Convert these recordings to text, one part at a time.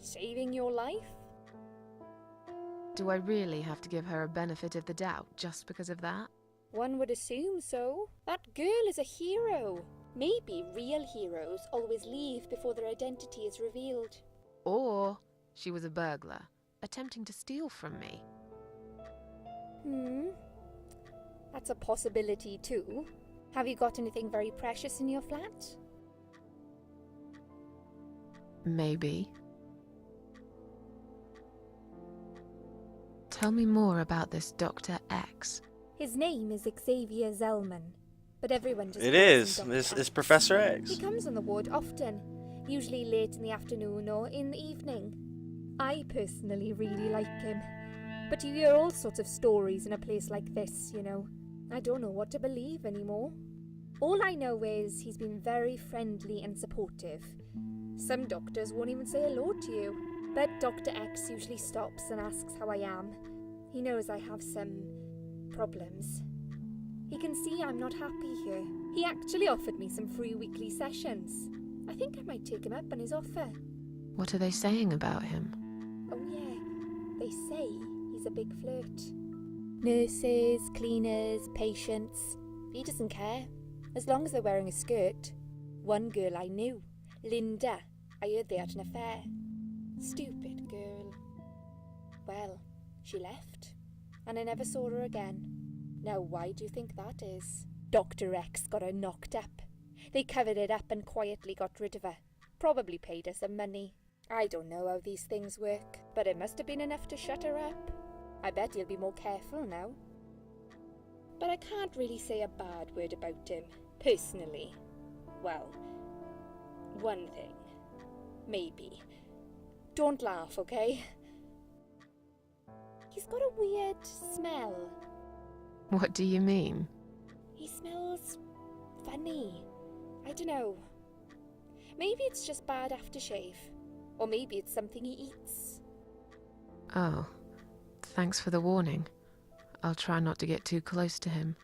saving your life? Do I really have to give her a benefit of the doubt just because of that? One would assume so. That girl is a hero. Maybe real heroes always leave before their identity is revealed. Or she was a burglar, attempting to steal from me. That's a possibility too. Have you got anything very precious in your flat? Maybe. Tell me more about this Dr. X. His name is Xavier Zellman, but everyone just It calls him is. Dr. It's X. Professor X. He comes on the ward often, usually late in the afternoon or in the evening. I personally really like him, but you hear all sorts of stories in a place like this, you know. I don't know what to believe anymore. All I know is he's been very friendly and supportive. Some doctors won't even say hello to you, but Dr. X usually stops and asks how I am. He knows I have some problems. He can see I'm not happy here. He actually offered me some free weekly sessions. I think I might take him up on his offer. What are they saying about him? Oh yeah, they say he's a big flirt. Nurses, cleaners, patients. He doesn't care, as long as they're wearing a skirt. One girl I knew, Linda, I heard they had an affair. Stupid girl. Well, she left, and I never saw her again. Now why do you think that is? Dr. X got her knocked up. They covered it up and quietly got rid of her. Probably paid her some money. I don't know how these things work, but it must have been enough to shut her up. I bet he'll be more careful now. But I can't really say a bad word about him, personally. Well, one thing. Maybe. Don't laugh, okay? He's got a weird smell. What do you mean? He smells funny. I don't know. Maybe it's just bad aftershave. Or maybe it's something he eats. Oh, thanks for the warning. I'll try not to get too close to him.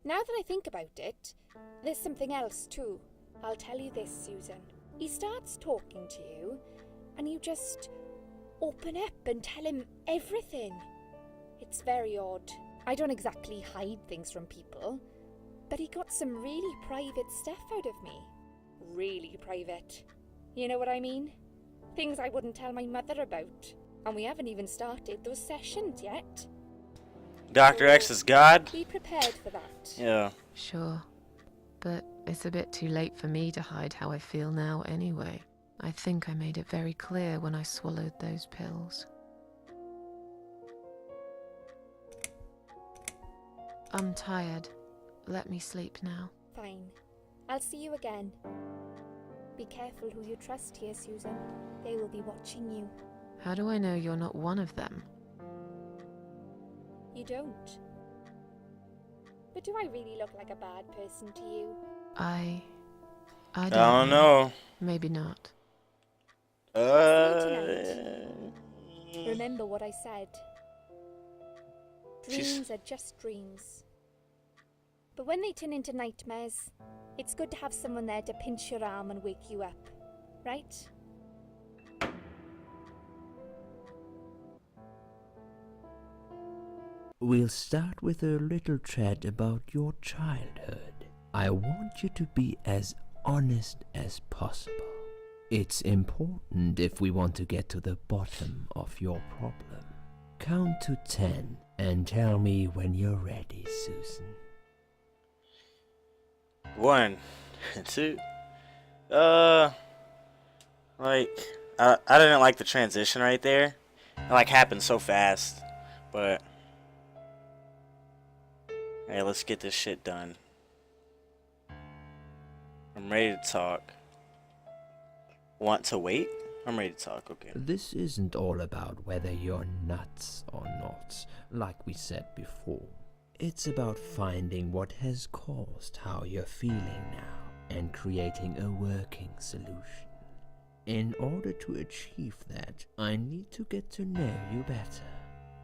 Now that I think about it, there's something else too. I'll tell you this, Susan. He starts talking to you, and you just open up and tell him everything. It's very odd. I don't exactly hide things from people, but he got some really private stuff out of me. Really private. You know what I mean? Things I wouldn't tell my mother about. And we haven't even started those sessions yet. Dr. X is God? Be prepared for that. Yeah. Sure. But it's a bit too late for me to hide how I feel now anyway. I think I made it very clear when I swallowed those pills. I'm tired. Let me sleep now. Fine. I'll see you again. Be careful who you trust here, Susan. They will be watching you. How do I know you're not one of them? You don't. But do I really look like a bad person to you? I I don't don't know. Maybe not. Remember what I said. Dreams are just dreams. But when they turn into nightmares, it's good to have someone there to pinch your arm and wake you up, right? We'll start with a little chat about your childhood. I want you to be as honest as possible. It's important if we want to get to the bottom of your problem. Count to 10 and tell me when you're ready, Susan. 1, 2. Like, I didn't like the transition right there. It like happened so fast. But hey, let's get this shit done. I'm ready to talk. Want to wait? I'm ready to talk, okay. This isn't all about whether you're nuts or not, like we said before. It's about finding what has caused how you're feeling now and creating a working solution. In order to achieve that, I need to get to know you better.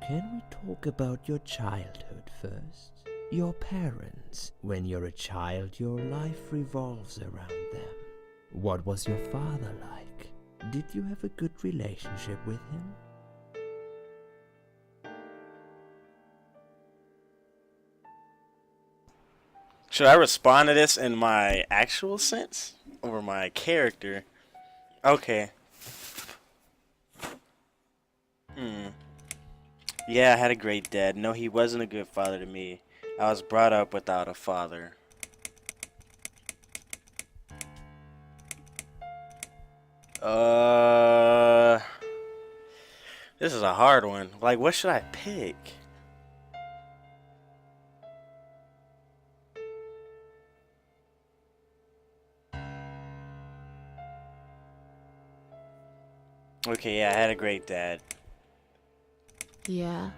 Can we talk about your childhood first? Your parents. When you're a child, your life revolves around them. What was your father like? Did you have a good relationship with him? Should I respond to this in my actual sense? Or my character? Okay. Yeah, I had a great dad. No, he wasn't a good father to me. I was brought up without a father. This is a hard one. Like, what should I pick? Okay, yeah, I had a great dad. Yeah,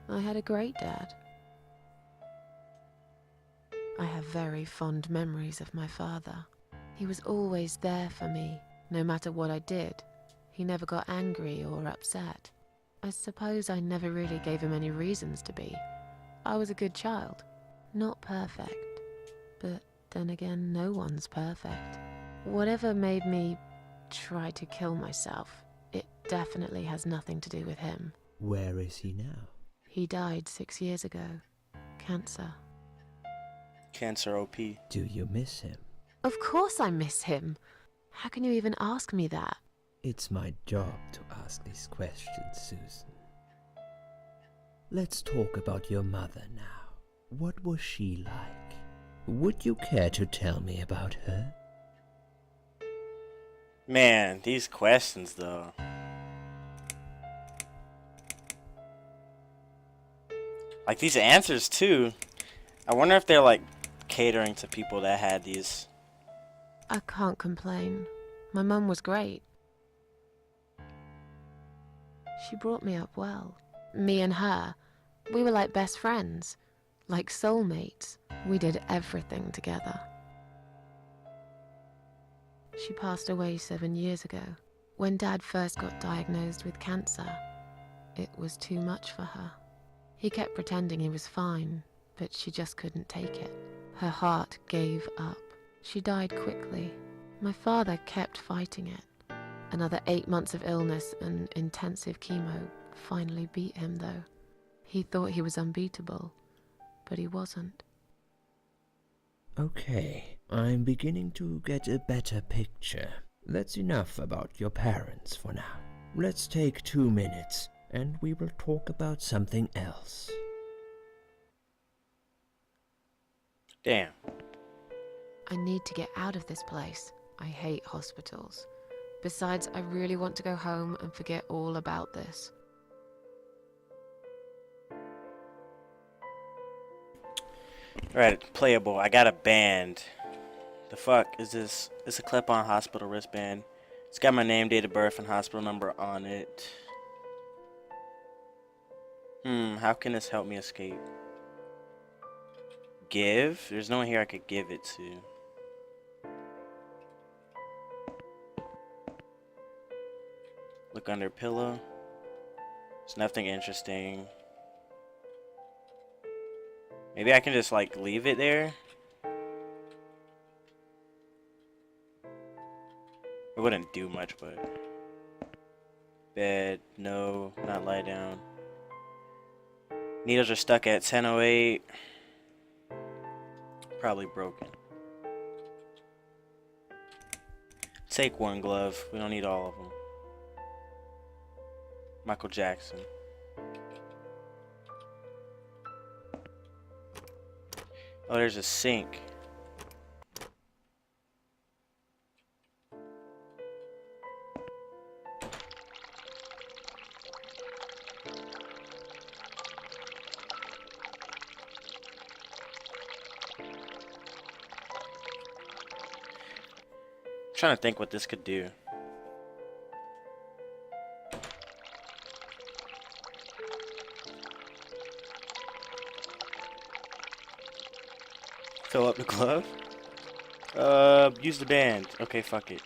I had a great dad. I have very fond memories of my father. He was always there for me, no matter what I did. He never got angry or upset. I suppose I never really gave him any reasons to be. I was a good child. Not perfect. But then again, no one's perfect. Whatever made me try to kill myself, it definitely has nothing to do with him. Where is he now? He died 6 years ago. Cancer. Cancer OP. Do you miss him? Of course I miss him. How can you even ask me that? It's my job to ask these questions, Susan. Let's talk about your mother now. What was she like? Would you care to tell me about her? Man, these questions though. Like these answers too. I wonder if they're like catering to people that had these. I can't complain. My mum was great. She brought me up well. Me and her, we were like best friends, like soulmates. We did everything together. She passed away 7 years ago. When Dad first got diagnosed with cancer, it was too much for her. He kept pretending he was fine, but she just couldn't take it. Her heart gave up. She died quickly. My father kept fighting it. Another 8 months of illness and intensive chemo finally beat him, though. He thought he was unbeatable, but he wasn't. Okay, I'm beginning to get a better picture. That's enough about your parents for now. Let's take 2 minutes, and we will talk about something else. Damn. I need to get out of this place. I hate hospitals. Besides, I really want to go home and forget all about this. Alright, playable. I got a band. The fuck is this? It's a clip-on hospital wristband. It's got my name, date of birth, and hospital number on it. How can this help me escape? Give? There's no one here I could give it to. Look under pillow. There's nothing interesting. Maybe I can just like leave it there. It wouldn't do much, but bed, no, not lie down. Needles are stuck at 10:08. Probably broken. Take one glove. We don't need all of them. Michael Jackson. Oh, there's a sink. I'm trying to think what this could do. Fill up the glove? Use the band. Okay, fuck it.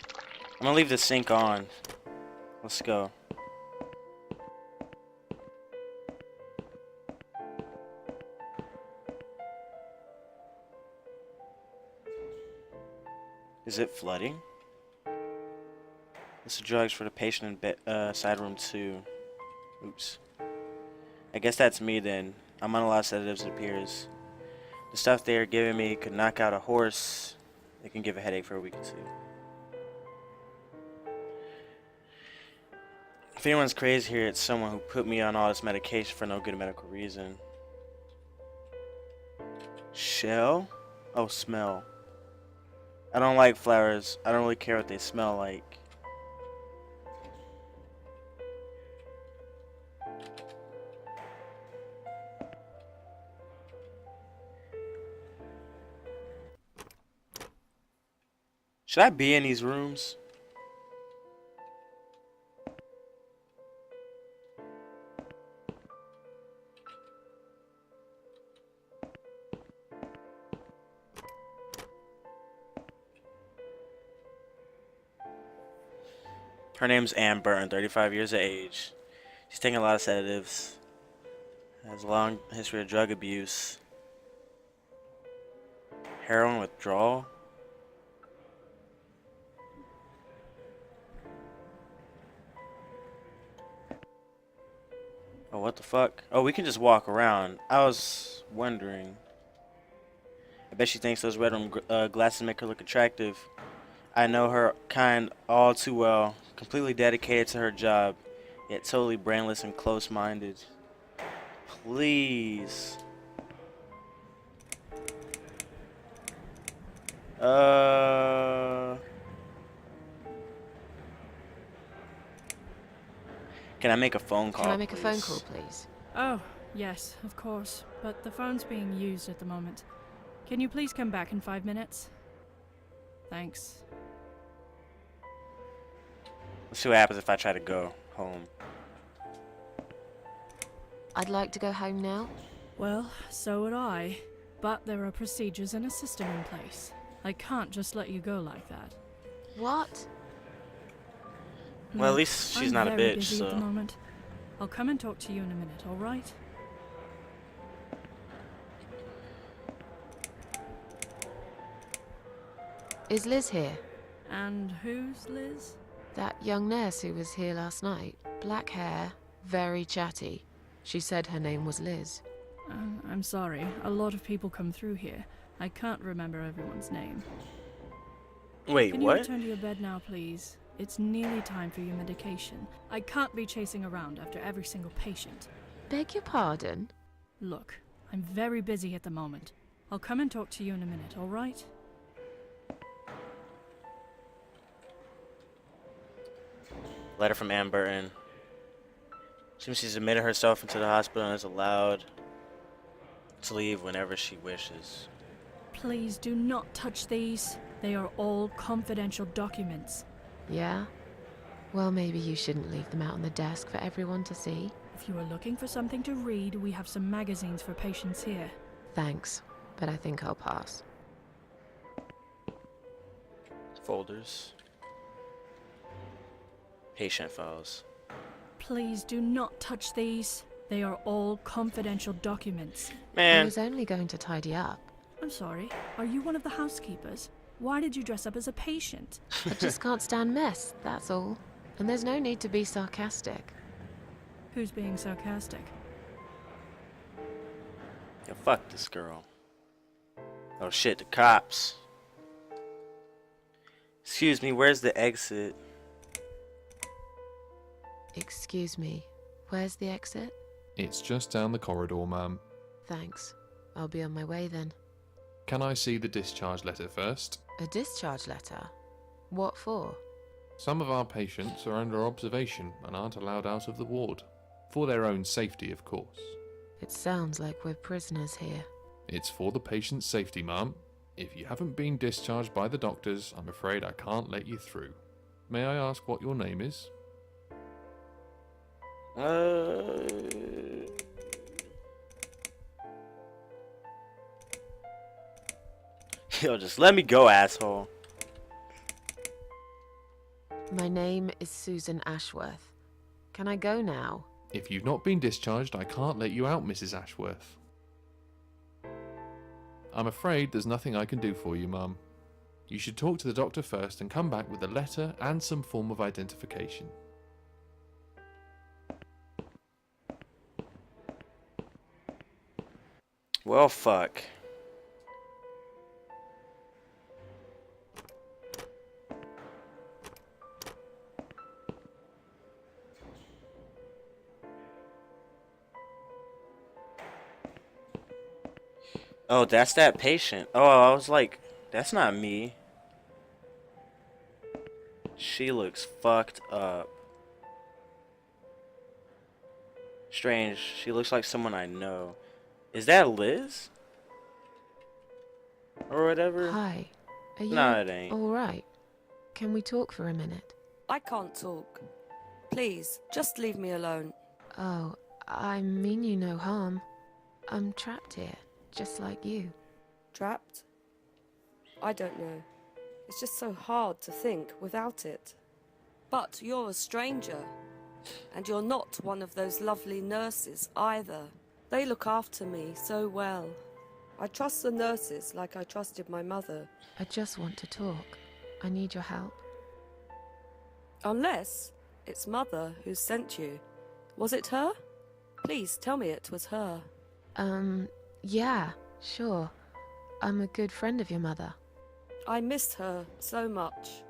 I'm gonna leave the sink on. Let's go. Is it flooding? List of drugs for the patient in side room 2. Oops. I guess that's me then. I'm on a lot of sedatives, it appears. The stuff they are giving me could knock out a horse. It can give a headache for a week or 2. If anyone's crazy here, it's someone who put me on all this medication for no good medical reason. Shell? Oh, smell. I don't like flowers. I don't really care what they smell like. Should I be in these rooms? Her name's Ann Burton, 35 years of age. She's taking a lot of sedatives. Has a long history of drug abuse. Heroin withdrawal. Oh, what the fuck? Oh, we can just walk around. I was wondering. I bet she thinks those red rim glasses make her look attractive. I know her kind all too well. Completely dedicated to her job, yet totally brainless and close-minded. Please. Can I make a phone call? Can I make a phone please? call, please? Oh, yes, of course. But the phone's being used at the moment. Can you please come back in 5 minutes? Thanks. Let's see what happens if I try to go home. I'd like to go home now. Well, so would I. But there are procedures and a system in place. I can't just let you go like that. What? Well, at Look, least she's I'm not a very bitch, busy at the so. moment. I'll come and talk to you in a minute, alright? Is Liz here? And who's Liz? That young nurse who was here last night. Black hair, very chatty. She said her name was Liz. I'm sorry. A lot of people come through here. I can't remember everyone's name. Wait, Can you what? return to your bed now, please? It's nearly time for your medication. I can't be chasing around after every single patient. Beg your pardon? Look, I'm very busy at the moment. I'll come and talk to you in a minute, alright? Letter from Ann Burton. Seems she's admitted herself into the hospital and is allowed to leave whenever she wishes. Please do not touch these. They are all confidential documents. Yeah? Well, maybe you shouldn't leave them out on the desk for everyone to see. If you are looking for something to read, we have some magazines for patients here. Thanks, but I think I'll pass. Folders. Patient files. Please do not touch these. They are all confidential documents. I Man, was only going to tidy up. I'm sorry, are you one of the housekeepers? Why did you dress up as a patient? I just can't stand mess, that's all. And there's no need to be sarcastic. Who's being sarcastic? yeah, fuck this girl. Oh shit, the cops. Excuse me, where's the exit? Excuse me, where's the exit? It's just down the corridor, ma'am. Thanks. I'll be on my way then. Can I see the discharge letter first? A discharge letter? What for? Some of our patients are under observation and aren't allowed out of the ward. For their own safety, of course. It sounds like we're prisoners here. It's for the patient's safety, ma'am. If you haven't been discharged by the doctors, I'm afraid I can't let you through. May I ask what your name is? Yo, just let me go, asshole. My name is Susan Ashworth. Can I go now? If you've not been discharged, I can't let you out, Mrs. Ashworth. I'm afraid there's nothing I can do for you, ma'am. You should talk to the doctor first and come back with a letter and some form of identification. Well, fuck. Oh, that's that patient. Oh, I was like, that's not me. She looks fucked up. Strange. She looks like someone I know. Is that Liz? Or whatever? Hi. Are you No, it ain't. all right? Can we talk for a minute? I can't talk. Please, just leave me alone. Oh, I mean you no harm. I'm trapped here, just like you. Trapped? I don't know. It's just so hard to think without it. But you're a stranger. And you're not one of those lovely nurses either. They look after me so well. I trust the nurses like I trusted my mother. I just want to talk. I need your help. Unless it's Mother who sent you. Was it her? Please tell me it was her. Yeah, sure. I'm a good friend of your mother. I miss her so much.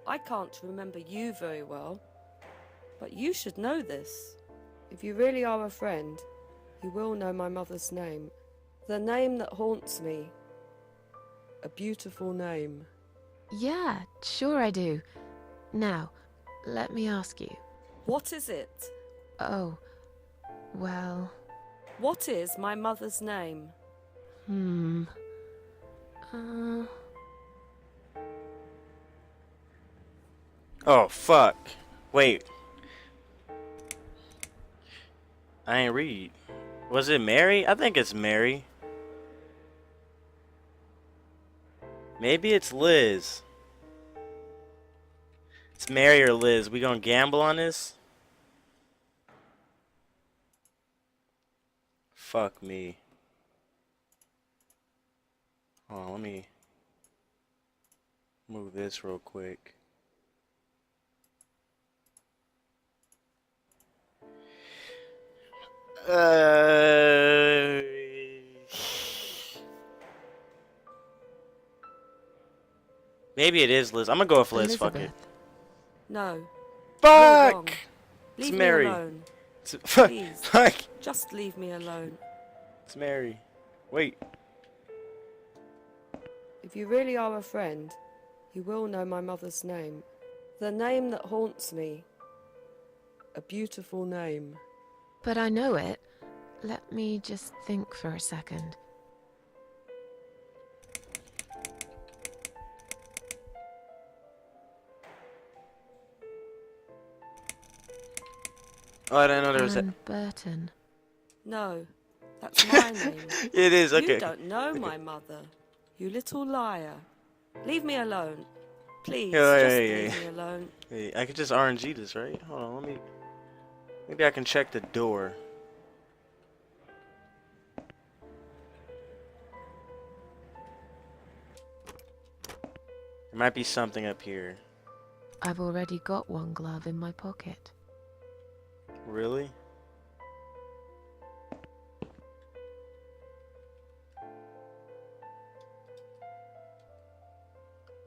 I can't remember you very well. But you should know this. If you really are a friend, you will know my mother's name. The name that haunts me. A beautiful name. Yeah, sure I do. Now, let me ask you. What is it? Oh, well... What is my mother's name? Oh, fuck. Wait. I ain't read. Was it Mary? I think it's Mary. Maybe it's Liz. It's Mary or Liz. We gonna gamble on this? Fuck me. Hold on, let me move this real quick. Maybe it is Liz. I'm gonna go with Liz. Fuck it. Elizabeth. No. You're Fuck! wrong. It's Leave Mary. me alone. Fuck. Please. Fuck. Just leave me alone. It's Mary. Wait. If you really are a friend, you will know my mother's name. The name that haunts me. A beautiful name. But I know it. Let me just think for a second. Oh, I didn't know there was a... Anne Burton. No, that's my name. It is, okay. You don't know my mother. You little liar. Leave me alone. Please, Yeah, just yeah, leave yeah. me alone. Wait, I could just RNG this, right? Hold on, let me... Maybe I can check the door. There might be something up here. I've already got one glove in my pocket. Really?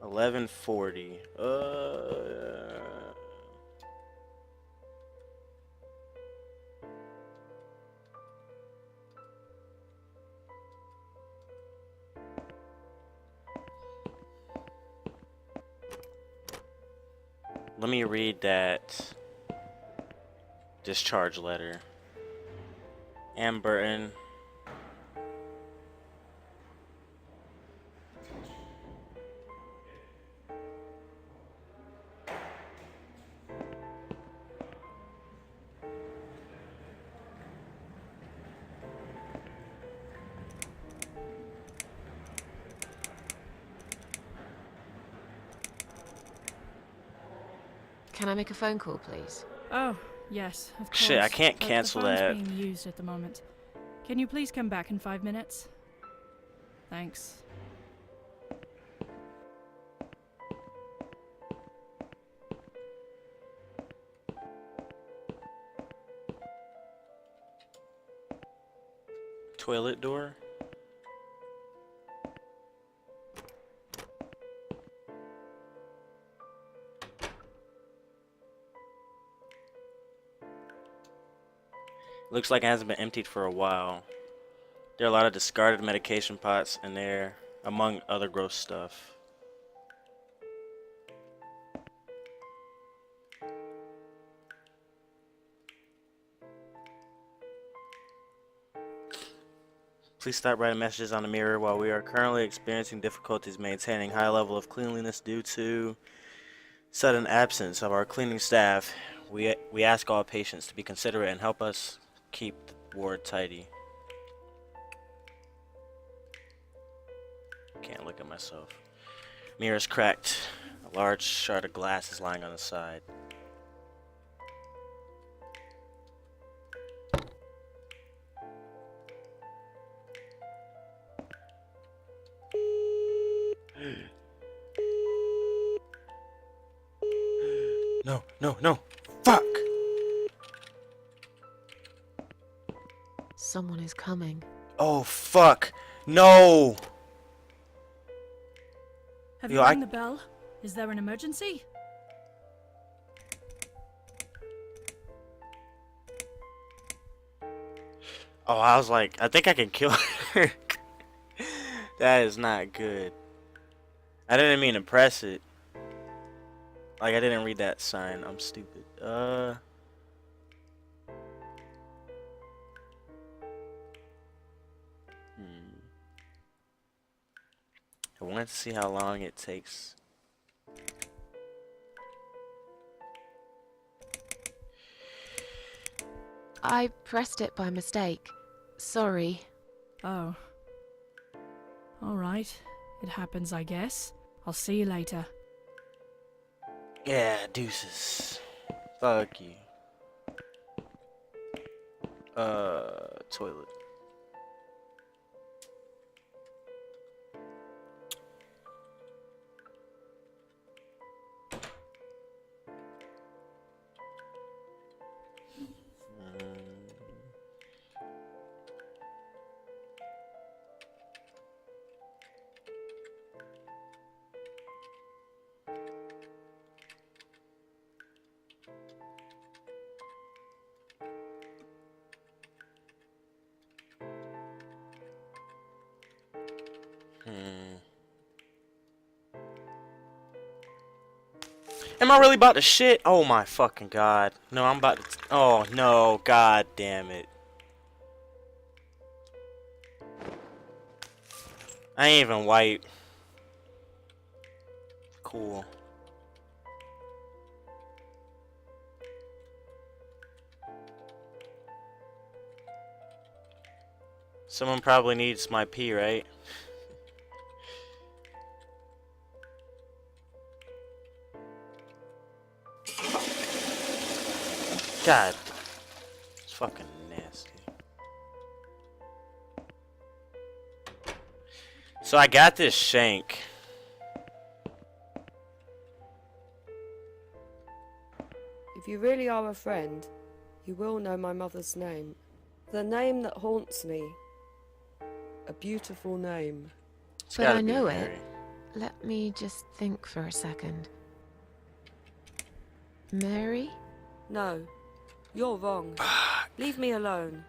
$11.40. Let me read that discharge letter. Anne Burton. Can I make a phone call, please? Oh, yes, of course. Shit, I can't but cancel the phone's that. being used at the moment. Can you please come back in 5 minutes? Thanks. toilet door? Looks like it hasn't been emptied for a while. There are a lot of discarded medication pots in there, among other gross stuff. Please stop writing messages on the mirror. While we are currently experiencing difficulties maintaining high level of cleanliness due to sudden absence of our cleaning staff, we ask all patients to be considerate and help us keep the ward tidy. Can't look at myself. Mirror is cracked. A large shard of glass is lying on the side. No, no, no. Fuck! Someone is coming. Oh, fuck. No! Have Yo, you rang the bell? Is there an emergency? Oh, I was like, I think I can kill her. That is not good. I didn't mean to press it. Like, I didn't read that sign. I'm stupid. I wanted to see how long it takes. I pressed it by mistake. Sorry. Oh. Alright. It happens, I guess. I'll see you later. Yeah, deuces. Fuck you. Toilet. Am I really about to shit? Oh my fucking god. No, I'm about to. Oh no, god damn it. I ain't even white. Cool. Someone probably needs my pee, right? God. It's fucking nasty. So I got this shank. If you really are a friend, you will know my mother's name. The name that haunts me. A beautiful name. It's But gotta I be know Mary. it. Let me just think for a second. Mary? No, you're wrong. Leave me alone.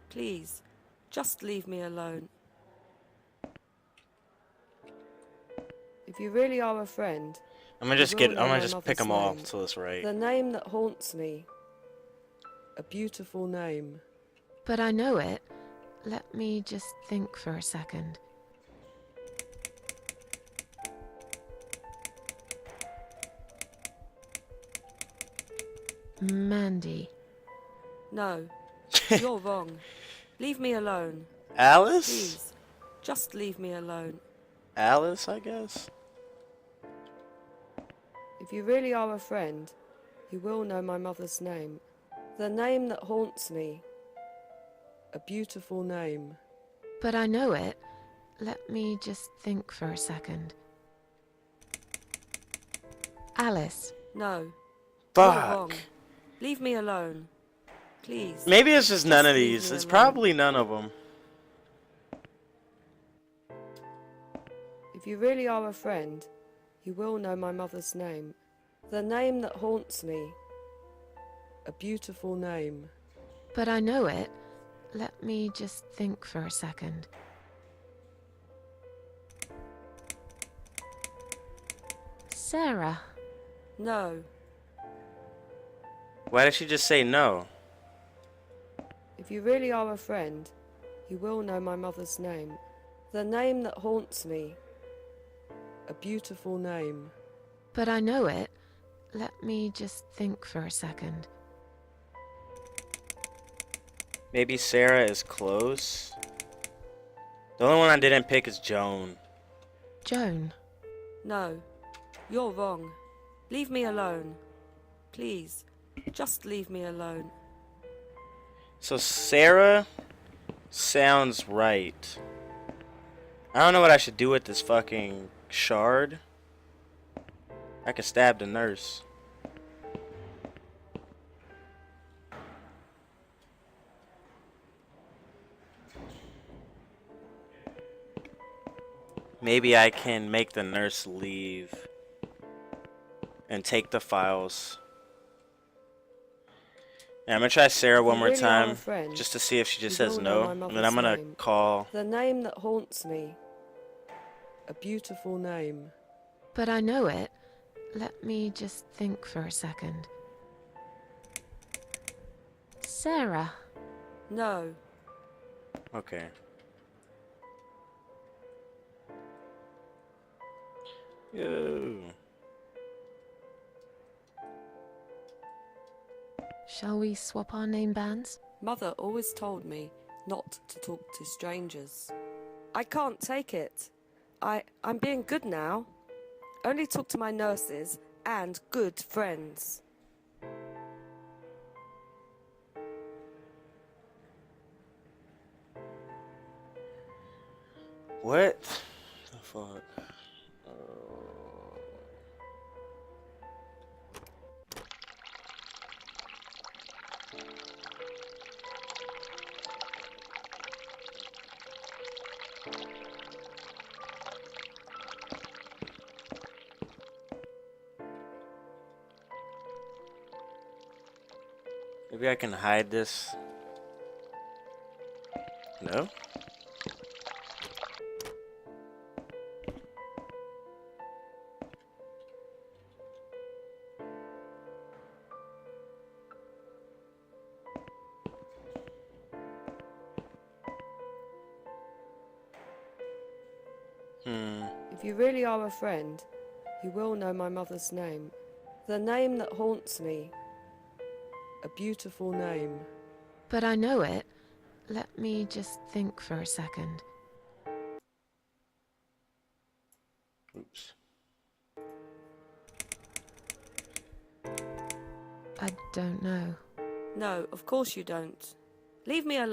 Please, just leave me alone. If you really are a friend, I'm gonna just you get. will I'm know gonna my just pick mother's them all name. till it's right. The name that haunts me. A beautiful name. But I know it. Let me just think for a second. Mandy. No, you're wrong. Leave me alone. Alice? Please, just leave me alone. Alice, I guess. If you really are a friend, you will know my mother's name. The name that haunts me. A beautiful name. But I know it. Let me just think for a second. Alice. No, Fuck. you're wrong. Leave me alone. Please. Maybe it's just none of leave these. me It's alone. probably none of them. you really are a friend, you will know my mother's name. The name that haunts me. A beautiful name. But I know it. Let me just think for a second. Sarah. No. Why did she just say no? If you really are a friend, you will know my mother's name. The name that haunts me. A beautiful name. But I know it. Let me just think for a second. Maybe Sarah is close. The only one I didn't pick is Joan. Joan. No. You're wrong. Leave me alone. Please. Just leave me alone. So Sarah sounds right. I don't know what I should do with this fucking shard. I could stab the nurse. Maybe I can make the nurse leave and take the files. Yeah, I'm gonna try Sarah one You more really are a time friend. just to see if she just You says will know no, my and then mother's I'm gonna name. call. The name that haunts me. A beautiful name. But I know it. Let me just think for a second. Sarah. No. Okay. Yo. Shall we swap our name bands? Mother always told me not to talk to strangers. I can't take it. I'm being good now. Only talk to my nurses and good friends. What the fuck? Maybe I can hide this. No? If you really are a friend, you will know my mother's name. The name that haunts me. A beautiful name. But I know it. Let me just think for a second. Oops. I don't know. No, of course you don't. Leave me alone.